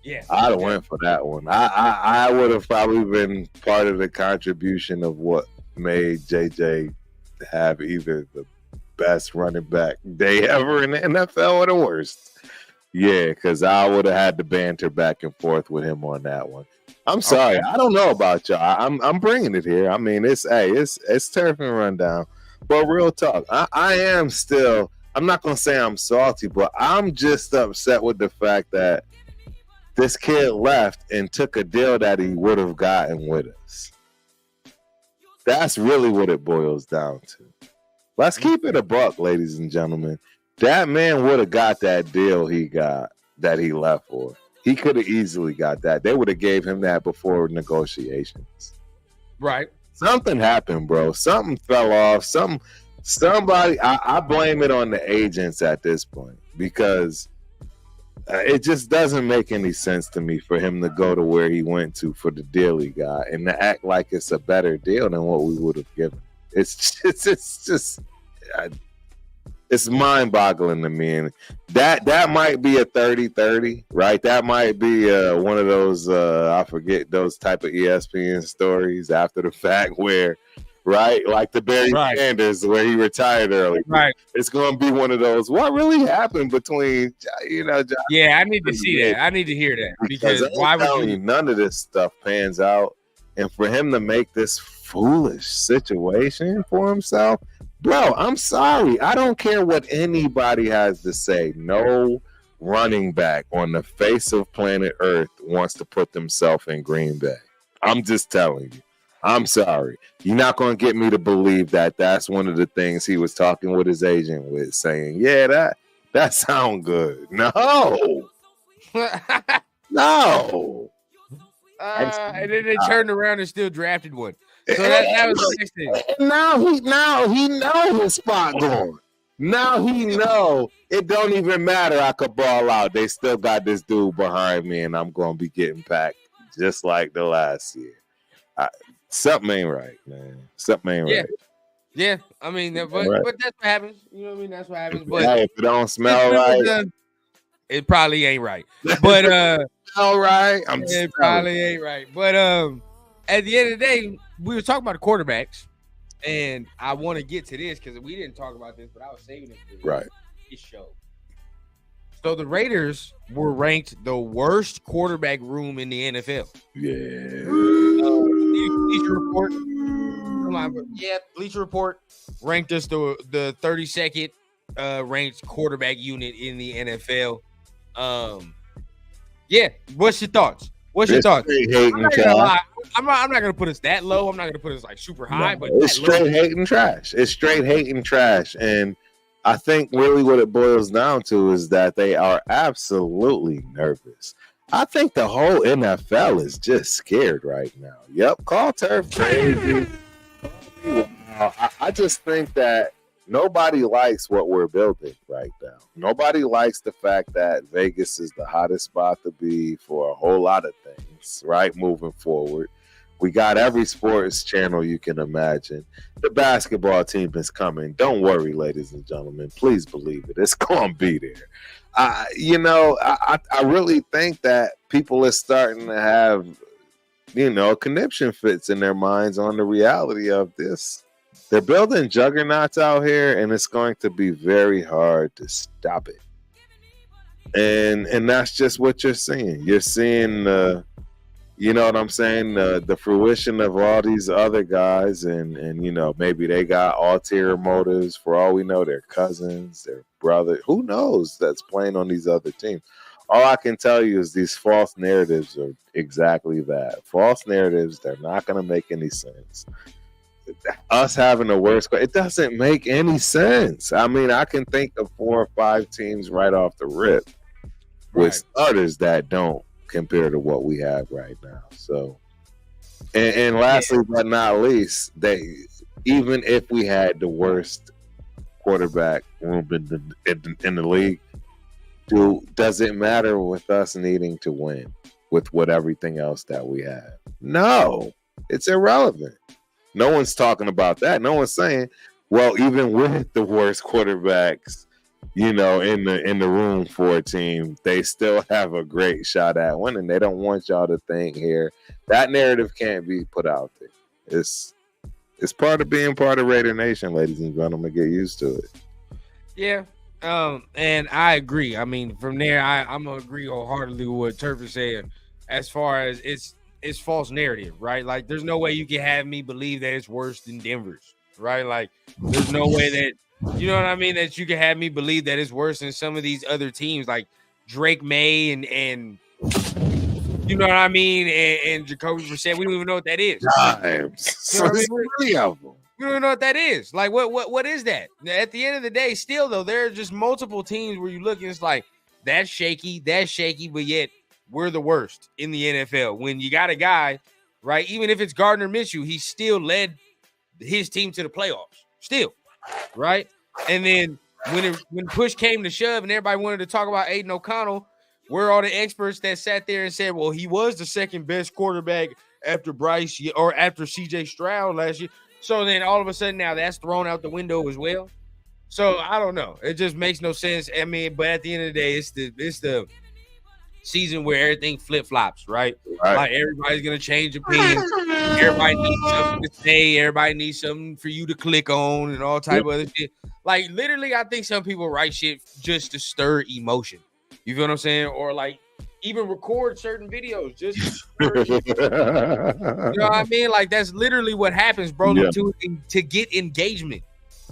Yeah, I'd have went for that one. I would have probably been part of the contribution of what made JJ have either the best running back day ever in the NFL or the worst. Yeah, because I would have had to banter back and forth with him on that one. I'm sorry. I don't know about y'all. I'm bringing it here. I mean, it's Turf and Rundown. But real talk, I am still, I'm not going to say I'm salty, but I'm just upset with the fact that this kid left and took a deal that he would have gotten with us. That's really what it boils down to. Let's keep it a buck, ladies and gentlemen. That man would have got that deal he got that he left for. He could have easily got that. They would have gave him that before negotiations. Right. Something happened, bro. Something fell off. Somebody. I blame it on the agents at this point because it just doesn't make any sense to me for him to go to where he went to for the deal he got and to act like it's a better deal than what we would have given. It's just. It's mind-boggling to me, and that might be a 30-30, right? That might be one of those I forget those type of ESPN stories after the fact where, right, like the Barry Sanders where he retired early. Right, it's going to be one of those. What really happened between Josh I need to see that. I need to hear that because why would you? None of this stuff pans out, and for him to make this foolish situation for himself. Bro, I'm sorry. I don't care what anybody has to say. No running back on the face of planet Earth wants to put themselves in Green Bay. I'm just telling you. I'm sorry. You're not going to get me to believe that that's one of the things he was talking with his agent with, saying, yeah, that sounds good. No. No. And then they turned around and still drafted one. So that was the next thing. Now he know his spot going. Now he know it don't even matter. I could ball out. They still got this dude behind me, and I'm going to be getting packed just like the last year. Something ain't right, man. Something ain't right. Yeah, I mean, but that's what happens. You know what I mean? That's what happens. But if it don't smell right, it probably ain't right. But all right, it probably ain't right. But at the end of the day, we were talking about the quarterbacks, and I want to get to this because we didn't talk about this, but I was saving it for this show. So the Raiders were ranked the worst quarterback room in the NFL. Yeah. Bleacher Report ranked us the 32nd ranked quarterback unit in the NFL. What's your thoughts? I'm not gonna put us that low. I'm not gonna put us like super high, but it's straight hating trash. It's straight hating trash. And I think really what it boils down to is that they are absolutely nervous. I think the whole NFL is just scared right now. Yep, call turf crazy. I just think that nobody likes what we're building right now. Nobody likes the fact that Vegas is the hottest spot to be for a whole lot of things, right? Moving forward. We got every sports channel you can imagine. The basketball team is coming. Don't worry, ladies and gentlemen. Please believe it. It's going to be there. I really think that people are starting to have, conniption fits in their minds on the reality of this. They're building juggernauts out here, and it's going to be very hard to stop it. And that's just what you're seeing. You're seeing, you know what I'm saying, the fruition of all these other guys, and maybe they got ulterior motives. For all we know, they're cousins, their brother. Who knows that's playing on these other teams? All I can tell you is these false narratives are exactly that. False narratives, they're not going to make any sense. Us having the worst, it doesn't make any sense. I mean, I can think of 4 or 5 teams right off the rip with starters that don't compare to what we have right now. So, and lastly but not least, even if we had the worst quarterback room in the league, does it matter with us needing to win with everything else that we have? No, it's irrelevant. No one's talking about that. No one's saying, well, even with the worst quarterbacks, in the room for a team, they still have a great shot at winning. They don't want y'all to think here. That narrative can't be put out there. It's part of being part of Raider Nation, ladies and gentlemen. Get used to it. Yeah. And I agree. I mean, from there, I'm gonna agree wholeheartedly with what Turf is saying as far as it's false narrative, right? Like, there's no way you can have me believe that it's worse than Denver's, right? Like, there's no way that, you know what I mean, that you can have me believe that it's worse than some of these other teams like Drake May and you know what I mean, and Jacoby Brissett. We don't even know what that is. We don't even know what that is. Like, what is that? At the end of the day, still though, there are just multiple teams where you look and it's like that's shaky, but yet we're the worst in the NFL. When you got a guy, right? Even if it's Gardner Minshew, he still led his team to the playoffs. Still, right? And then when push came to shove and everybody wanted to talk about Aiden O'Connell, where are the experts that sat there and said, well, he was the second best quarterback after Bryce or after CJ Stroud last year. So then all of a sudden now that's thrown out the window as well. So I don't know. It just makes no sense. I mean, but at the end of the day, it's the season where everything flip flops, right? Like everybody's gonna change opinions. Everybody needs something to say. Everybody needs something for you to click on and all type of other shit. Like literally, I think some people write shit just to stir emotion. You feel what I'm saying? Or like even record certain videos just to stir you know what I mean? Like that's literally what happens, bro. To get engagement,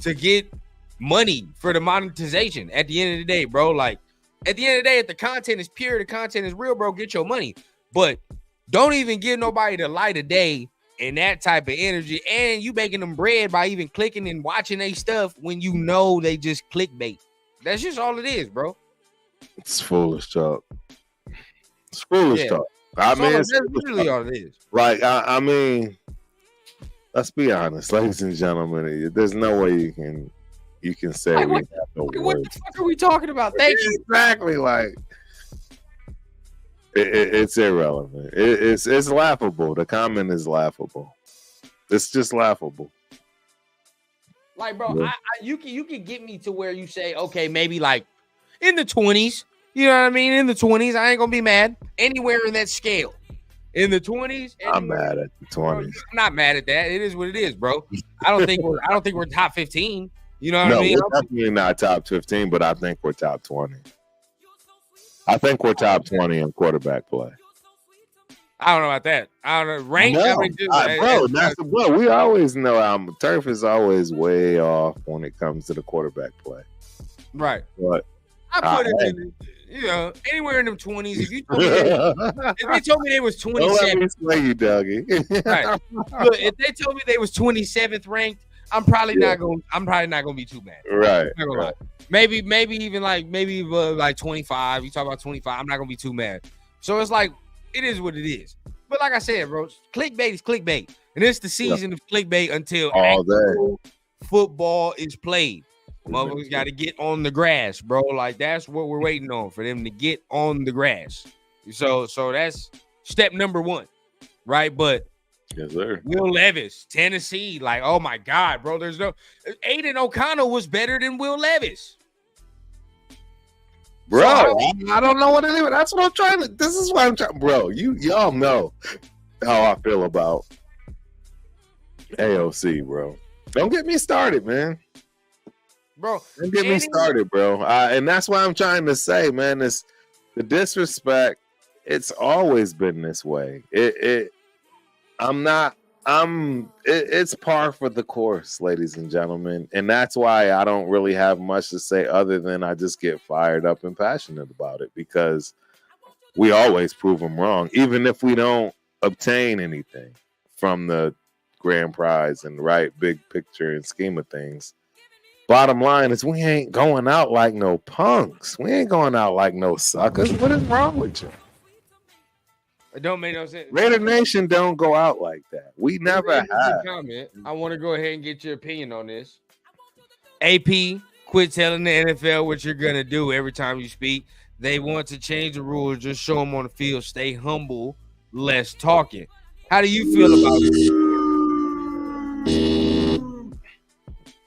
to get money for the monetization. At the end of the day, bro, like. At the end of the day, if the content is pure, the content is real, bro, get your money. But don't even give nobody the light of day and that type of energy. And you making them bread by even clicking and watching their stuff when you know they just clickbait. That's just all it is, bro. It's foolish talk. It's foolish talk. I mean, that's literally all it is. Like, I mean, let's be honest, ladies and gentlemen. There's no way you can say like, what the fuck are we talking about? Thank you. Exactly. Like it's irrelevant. It's laughable. The comment is laughable. It's just laughable. Like, bro, you can get me to where you say, okay, maybe like in the 20s. You know what I mean? In the 20s, I ain't gonna be mad. Anywhere in that scale. In the 20s, I'm mad at the 20s. Bro, I'm not mad at that. It is what it is, bro. I don't think we're top 15. You know what I mean? We're definitely not top 15, but I think we're top 20. I think we're top 20 in quarterback play. I don't know about that. I don't know. Rank, bro. We always know turf is always way off when it comes to the quarterback play. Right. But I put it in, anywhere in them 20s. If they told me they was 27th, don't let me slay you, Dougie. Right. Look, if they told me they was 27th ranked. I'm probably not gonna be too mad. Right. Lie. Maybe even like 25. You talk about 25. I'm not gonna be too mad. So it's like it is what it is. But like I said, bro, clickbait is clickbait, and it's the season of clickbait until actual football is played. Motherfuckers got to get on the grass, bro. Like that's what we're waiting on for them to get on the grass. So that's step number one, right? But. Yes, sir. Will Levis, Tennessee. Like, oh my God, bro. There's no Aiden O'Connell was better than Will Levis. Bro, I don't know what it is. That's what I'm trying to. This is what I'm trying. Bro, y'all know how I feel about AOC, bro. Don't get me started, man. Bro. Don't get me started, bro. And that's why I'm trying to say, man, it's the disrespect. It's always been this way. It's par for the course, ladies and gentlemen. And that's why I don't really have much to say other than I just get fired up and passionate about it because we always prove them wrong, even if we don't obtain anything from the grand prize and right big picture and scheme of things. Bottom line is we ain't going out like no punks. We ain't going out like no suckers. What is wrong with you? It don't make no sense. Raider Nation don't go out like that. We never have. Comment. I want to go ahead and get your opinion on this. AP, quit telling the NFL what you're going to do every time you speak. They want to change the rules. Just show them on the field. Stay humble. Less talking. How do you feel about it?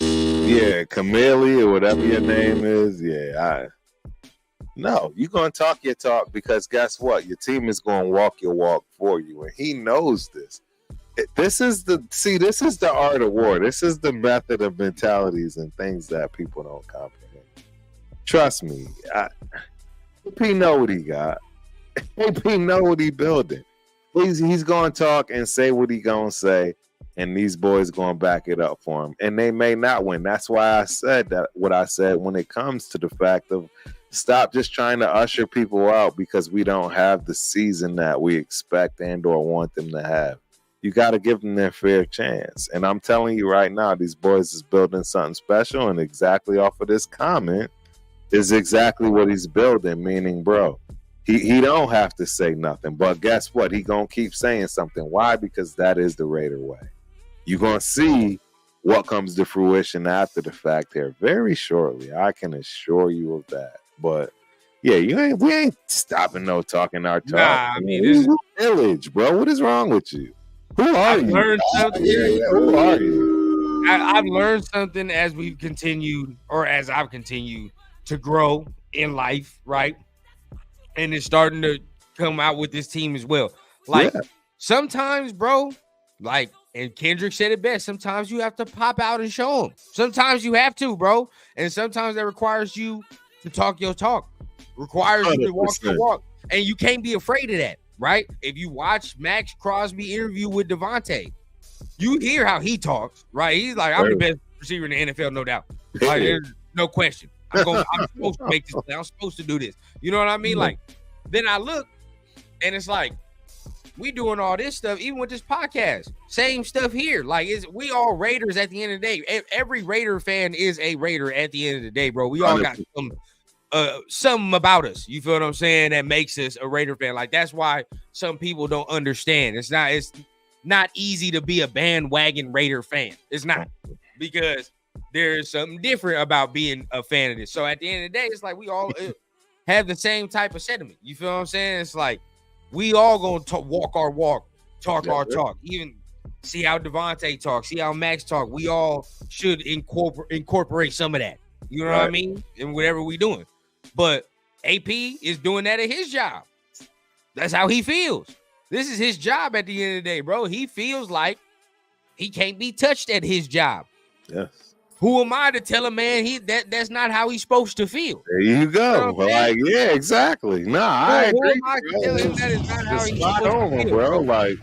Yeah, Camille or whatever your name is. Yeah, No, you're going to talk your talk because guess what? Your team is going to walk your walk for you. And he knows this. This is the art of war. This is the method of mentalities and things that people don't comprehend. Trust me. AP know what he got. AP know what he building. He's going to talk and say what he going to say. And these boys going to back it up for him. And they may not win. That's why I said that what I said when it comes to the fact of stop just trying to usher people out because we don't have the season that we expect and or want them to have. You got to give them their fair chance. And I'm telling you right now, these boys is building something special. And exactly off of this comment is exactly what he's building. Meaning, bro, he don't have to say nothing. But guess what? He going to keep saying something. Why? Because that is the Raider way. You're going to see what comes to fruition after the fact here very shortly. I can assure you of that. But yeah, we ain't stopping no talking our talk. Nah, I mean, this is village, bro. What is wrong with you? Who are you? Learned something. Who are you? I've learned something as we've continued, or as I've continued to grow in life, right? And it's starting to come out with this team as well. Like sometimes, bro, like, and Kendrick said it best, sometimes you have to pop out and show them. Sometimes you have to, bro. And sometimes that requires you to talk your talk, requires 100%. You to walk your walk. And you can't be afraid of that, right? If you watch Max Crosby interview with Devontae, you hear how he talks, right? He's like, I'm the best receiver in the NFL, no doubt. Like, there's no question. I'm supposed to make this play. I'm supposed to do this. You know what I mean? Like, then I look, and it's like, we doing all this stuff, even with this podcast. Same stuff here. Like, we all Raiders at the end of the day. Every Raider fan is a Raider at the end of the day, bro. We all got something about us. You feel what I'm saying? That makes us a Raider fan. Like, that's why some people don't understand. It's not easy to be a bandwagon Raider fan. It's not, because there's something different about being a fan of this. So at the end of the day, it's like we all have the same type of sentiment. You feel what I'm saying? It's like we all gonna walk our walk, talk our talk. Even see how Devontae talks, see how Max talk. We all should incorporate some of that. You know what I mean? In whatever we doing. But AP is doing that at his job. That's how he feels. This is his job at the end of the day, bro. He feels like he can't be touched at his job. Yes. Who am I to tell a man that's not how he's supposed to feel? There you go. You know like, yeah, exactly. Nah, I agree. Who am I to tell him that is not how he's supposed to feel, bro? Like,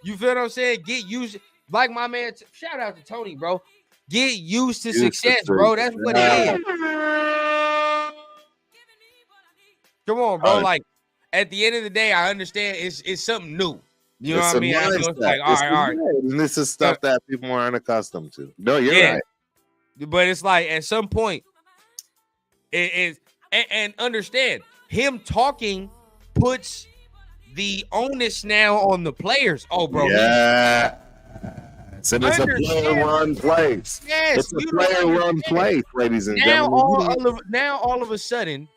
you feel what I'm saying? Get used. Like my man, shout out to Tony, bro. Get used to success, bro. That's what it is. Come on, bro. Like, at the end of the day, I understand it's something new. You know what I mean? I know it's like, all right. And this is stuff that people aren't accustomed to. No, you're right. But it's like, at some point, it is, and understand, him talking puts the onus now on the players. Oh, bro. Yeah. So it's a player-run place. Yes. It's a player-run place, ladies and gentlemen. Now, all of a sudden,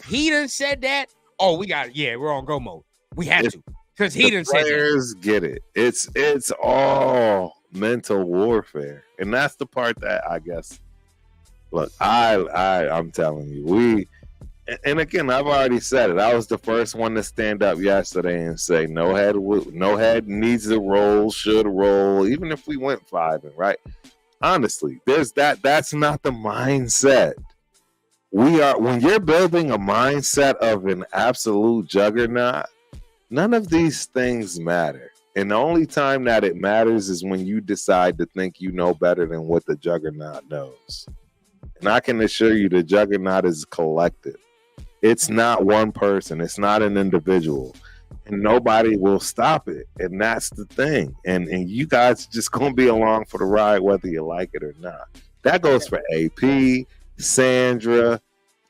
he done said that. Oh, we got it. Yeah, we're on go mode. We have to. Because he done said that. Players get it. It's all mental warfare. And that's the part that I guess, look, I'm telling you, and again, I've already said it. I was the first one to stand up yesterday and say no head needs to roll, should roll, even if we went 5-0, right? Honestly, that's not the mindset. When you're building a mindset of an absolute juggernaut, none of these things matter. And the only time that it matters is when you decide to think you know better than what the juggernaut knows. And I can assure you the juggernaut is collective. It's not one person. It's not an individual. And nobody will stop it. And that's the thing. And you guys are just going to be along for the ride whether you like it or not. That goes for AP, Sandra,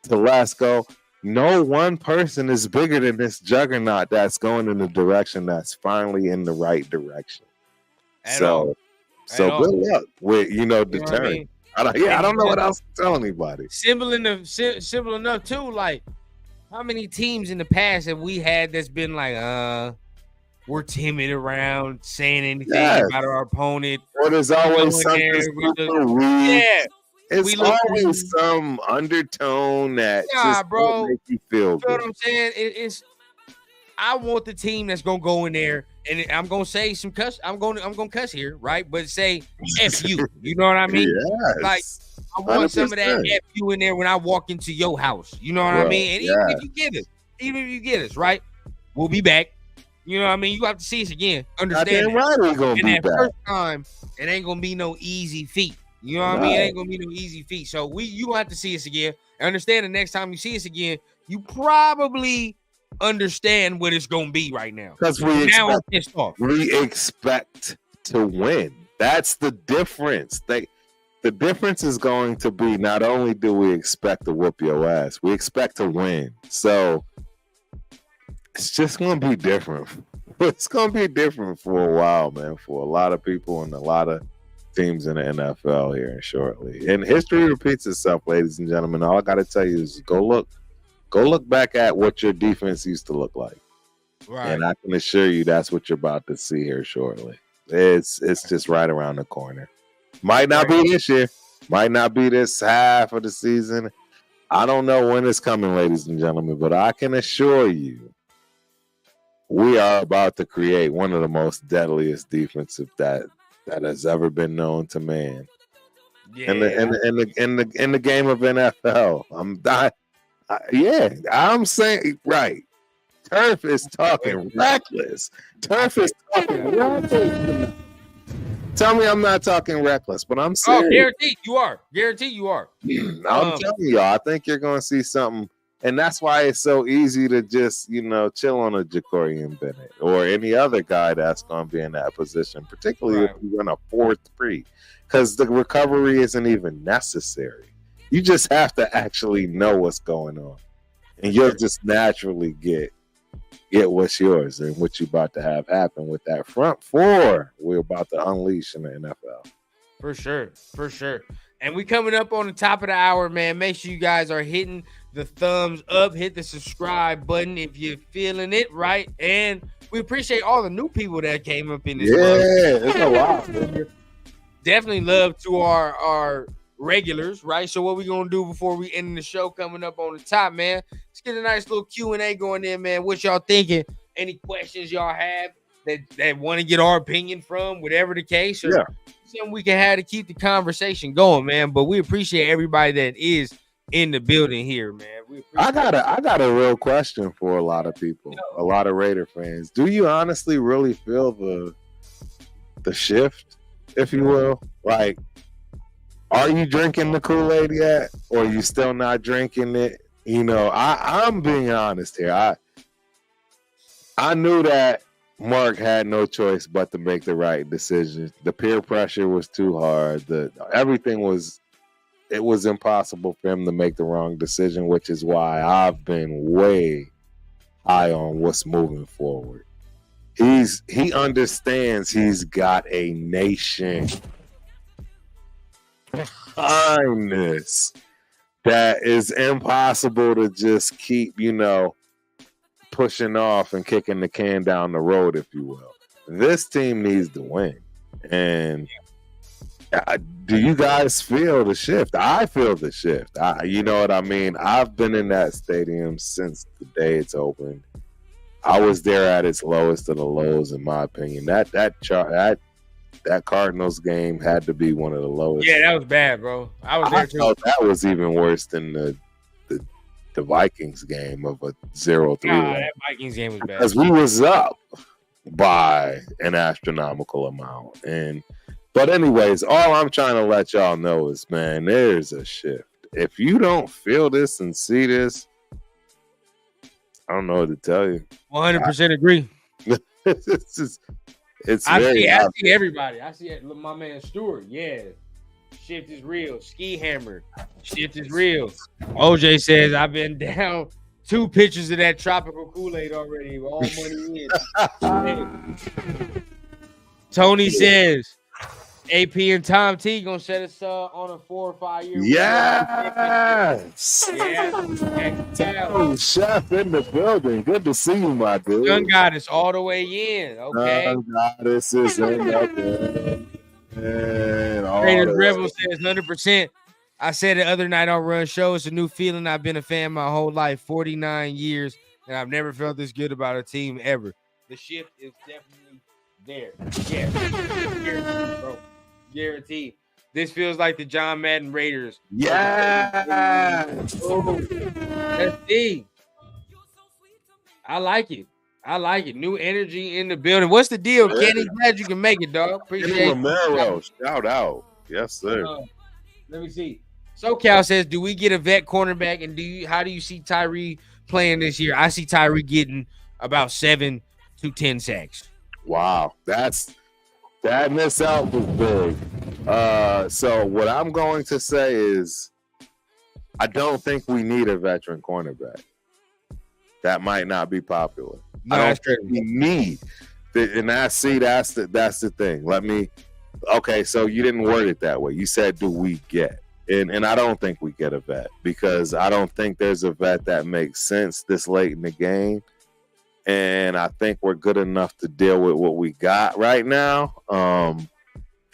Telesco. No one person is bigger than this juggernaut that's going in the direction that's finally in the right direction. So good luck with, deterring. I don't know what else to tell anybody. Simple enough too. Like, how many teams in the past have we had that's been like, we're timid around saying anything about our opponent? Or there's always something super rude. Yeah. It's always some undertone that just bro, make you feel good. You know what I'm saying? I want the team that's gonna go in there, and I'm gonna say some cuss. I'm gonna cuss here, right? But say F you. You know what I mean? Yes. Like, I want 100%. Some of that F you in there when I walk into your house. You know what I mean? And even if you get us, right? We'll be back. You know what I mean? You have to see us again. Understand? Right, we're gonna be back. First time, it ain't gonna be no easy feat. You know what I mean? It ain't gonna be no easy feat. So you gonna have to see us again. Understand the next time you see us again, you probably understand what it's gonna be right now. Because we expect to win. That's the difference. The difference is going to be not only do we expect to whoop your ass, we expect to win. So it's just gonna be different. It's gonna be different for a while, man, for a lot of people and a lot of teams in the NFL here shortly. And history repeats itself, ladies and gentlemen. All I got to tell you is go look back at what your defense used to look like. Right. And I can assure you that's what you're about to see here shortly. It's just right around the corner. Might not be this year. Might not be this half of the season. I don't know when it's coming, ladies and gentlemen, but I can assure you we are about to create one of the most deadliest defensive that has ever been known to man. Yeah. In the game of NFL. I'm saying right. Turf is talking reckless. Turf is talking reckless. Tell me I'm not talking reckless, but I'm serious. Oh, guaranteed you are. Guaranteed you are. I'm telling y'all, I think you're going to see something. And that's why it's so easy to just, chill on a Jacorian Bennett or any other guy that's going to be in that position, particularly if you run a 4-3, because the recovery isn't even necessary. You just have to actually know what's going on, and you'll just naturally get what's yours and what you're about to have happen with that front four we're about to unleash in the NFL. For sure. And we coming up on the top of the hour, man. Make sure you guys are hitting the thumbs up, hit the subscribe button if you're feeling it, right? And we appreciate all the new people that came up in this month. It's a lot. Definitely love to our regulars, right? So what we gonna do before we end the show coming up on the top, man? Let's get a nice little Q&A going in, man. What y'all thinking? Any questions y'all have that want to get our opinion from, whatever the case, or something we can have to keep the conversation going, man. But we appreciate everybody that is in the building here, man. I got a real question for a lot of people, a lot of Raider fans. Do you honestly really feel the shift, if you will? Like, are you drinking the Kool-Aid yet, or are you still not drinking it? I'm being honest here. I knew that Mark had no choice but to make the right decision. The peer pressure was too hard. Everything was impossible for him to make the wrong decision, which is why I've been way high on what's moving forward. He understands he's got a nation behind this that is impossible to just keep, pushing off and kicking the can down the road, if you will. This team needs to win. And do you guys feel the shift? I feel the shift. You know what I mean? I've been in that stadium since the day it's opened. I was there at its lowest of the lows, in my opinion. That Cardinals game had to be one of the lowest. Yeah, that was bad, bro. I was there too. That was even worse than the Vikings game of a 0-3. That Vikings game was bad. Because we was up by an astronomical amount. But anyways, all I'm trying to let y'all know is, man, there's a shift. If you don't feel this and see this, I don't know what to tell you. 100% agree. I see everybody. I see my man Stewart. Yeah. Shift is real. Ski Hammer. Shift is real. OJ says, I've been down 2 pitchers of that tropical Kool-Aid already. All money in. Tony says, AP and Tom T gonna set us on a 4 or 5 year. Yes. Oh, Chef in the building. Good to see you, my dude. Gun Goddess all the way in. Okay. Gun Goddess is in the building. Raiders Rebel says 100%. I said the other night on Run Show, it's a new feeling. I've been a fan my whole life, 49 years, and I've never felt this good about a team ever. The shift is definitely there. Yeah. Guaranteed, bro. Guaranteed. This feels like the John Madden Raiders. Yeah. That's D. I like it. New energy in the building. What's the deal, Kenny? Glad you can make it, dog. Appreciate it. Romero, shout out. Yes, sir. Let me see. SoCal says, do we get a vet cornerback, and how do you see Tyree playing this year? I see Tyree getting about 7 to 10 sacks. Wow. That in itself was big. So what I'm going to say is I don't think we need a veteran cornerback. That might not be popular. No, I don't think we need. And that's the thing. Okay, so you didn't word it that way. You said, do we get? And I don't think we get a vet, because I don't think there's a vet that makes sense this late in the game. And I think we're good enough to deal with what we got right now.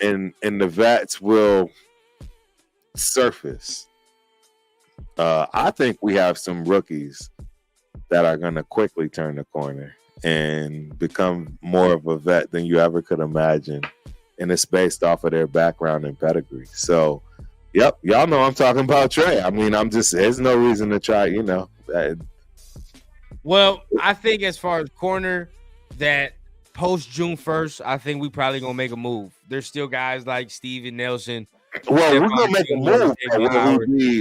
and the vets will surface. I think we have some rookies that are going to quickly turn the corner and become more of a vet than you ever could imagine. And it's based off of their background and pedigree. So, yep, y'all know I'm talking about Trey. I mean, there's no reason to try, Well, I think as far as corner, that post June 1st, I think we probably going to make a move. There's still guys like Steven Nelson. Well, we're going to make a move.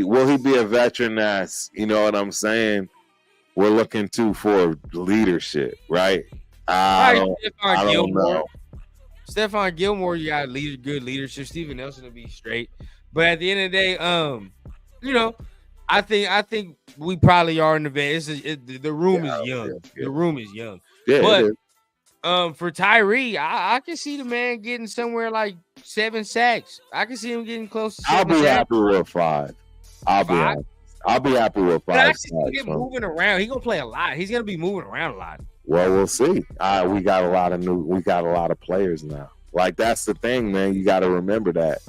Will he be a veteran that's, you know what I'm saying? We're looking for leadership, right? I don't know. Stephon Gilmore, you got good leadership. Steven Nelson to be straight, but at the end of the day, I think we probably are in the vet. The room is young. Yeah. The room is young. Yeah, but for Tyree, I can see the man getting somewhere like 7 sacks. I can see him getting close to 7 I'll be happy with 5. I'll be happy with 5. I see him moving around. He's gonna play a lot. He's gonna be moving around a lot. Well, we'll see. We got a lot of players now. Like, that's the thing, man. You got to remember that.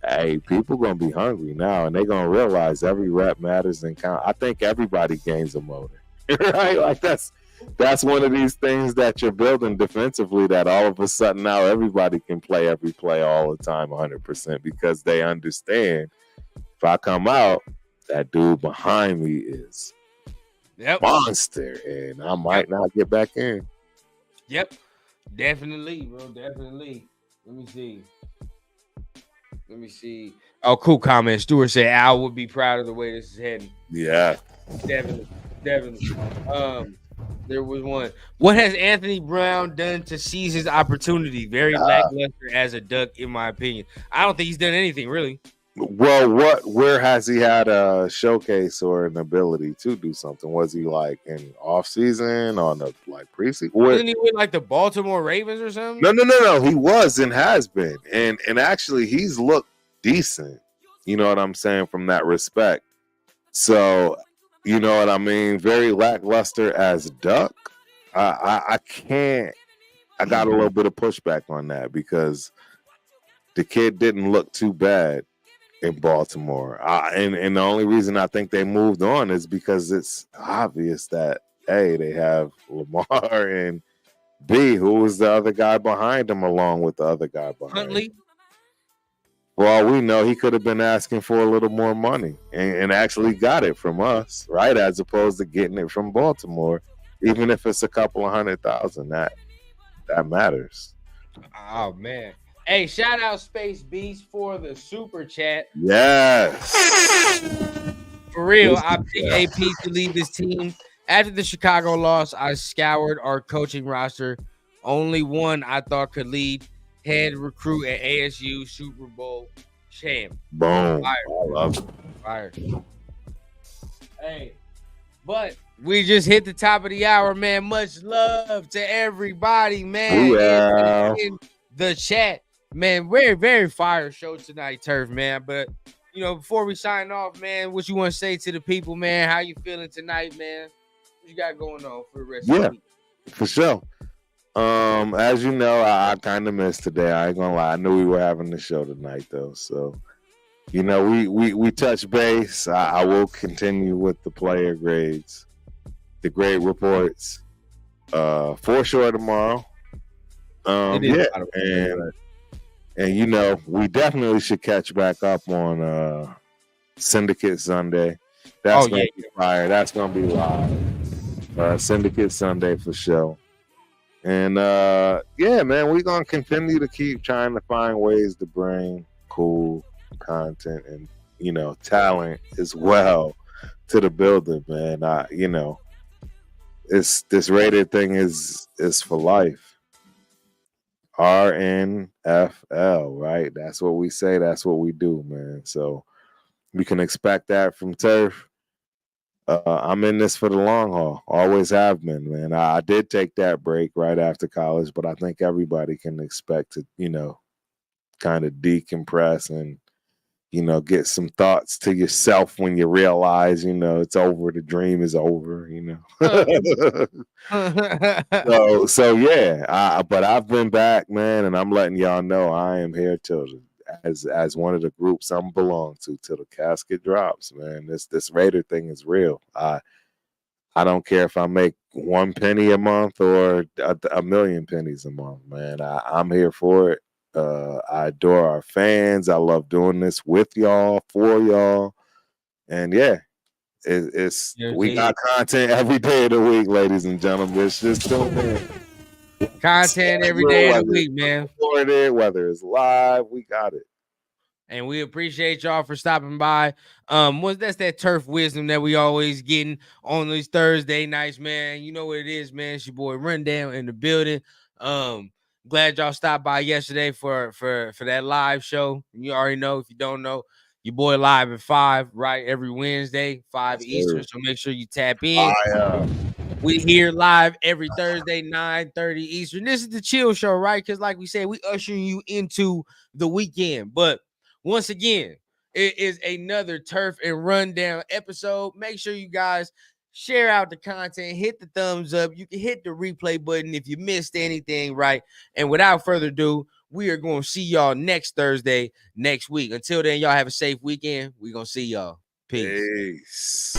Hey, people gonna be hungry now, and they're gonna realize every rep matters and count. I think everybody gains a motor, right? Like, that's one of these things that you're building defensively. That all of a sudden now everybody can play every play all the time, 100%, because they understand if I come out, that dude behind me is monster, and I might not get back in. Yep, definitely, bro. Definitely. Let me see. Oh, cool comment. Stuart said Al would be proud of the way this is heading. Yeah, definitely. There was one. What has Anthony Brown done to seize his opportunity? Very lackluster as a Duck, in my opinion. I don't think he's done anything really. Well, where has he had a showcase or an ability to do something? Was he like in off season on the preseason? Wasn't he with like the Baltimore Ravens or something? No. He was and has been, and actually he's looked decent. You know what I'm saying, from that respect. So, you know what I mean. Very lackluster as Duck. I can't. I got a little bit of pushback on that because the kid didn't look too bad in Baltimore. And the only reason I think they moved on is because it's obvious that, A, they have Lamar, and B, who was the other guy behind him along with the other guy behind Huntley. him? For all we know, he could have been asking for a little more money and actually got it from us, right? As opposed to getting it from Baltimore, even if it's a couple of $100,000, that matters. Oh, man. Hey, shout out Space Beast for the super chat. Yes. For real, I picked AP to lead this team. After the Chicago loss, I scoured our coaching roster. Only one I thought could lead. Head recruit at ASU, Super Bowl champ. Boom. Fire. I love it. Fire. Hey, but we just hit the top of the hour, man. Much love to everybody, man. Yeah. In the chat. Man, very, very fire show tonight, Turf, man. But, before we sign off, man, what you want to say to the people, man? How you feeling tonight, man? What you got going on for the rest of the week? For sure. As you know, I kind of missed today. I ain't gonna lie. I knew we were having the show tonight, though. So, we touch base. I will continue with the player grades, the grade reports, for sure tomorrow. And we definitely should catch back up on Syndicate Sunday. That's gonna be fire. That's gonna be live. Syndicate Sunday for sure. And man, we're gonna continue to keep trying to find ways to bring cool content and talent as well to the building, man. This rated thing is for life. RNFL, right? That's what we say. That's what we do, man. So we can expect that from Turf. I'm in this for the long haul. Always have been, man. I did take that break right after college, but I think everybody can expect to, kind of decompress and get some thoughts to yourself when you realize, it's over. The dream is over, so yeah, but I've been back, man, and I'm letting y'all know I am here as one of the groups I'm belong to till the casket drops, man. This Raider thing is real. I don't care if I make 1 penny a month or a million pennies a month, man. I'm here for it. I adore our fans. I love doing this with y'all, for y'all. And yeah, we got content every day of the week, ladies and gentlemen. It's just content every day of the week, man. Whether it's live, we got it. And we appreciate y'all for stopping by. That's that turf wisdom that we always getting on these Thursday nights, man. You know what it is, man. It's your boy Rundown in the building. Glad y'all stopped by yesterday for that live show. You already know. If you don't know, your boy live at 5, right? Every Wednesday, 5 Eastern. So make sure you tap in. We here live every Thursday, 9:30 Eastern. This is the chill show, right? Because like we said, we ushering you into the weekend. But once again, it is another Turf and Rundown episode. Make sure you guys share out the content, hit the thumbs up. You can hit the replay button if you missed anything, right? And without further ado, we are going to see y'all next Thursday, next week. Until then, y'all have a safe weekend. We're going to see y'all. Peace.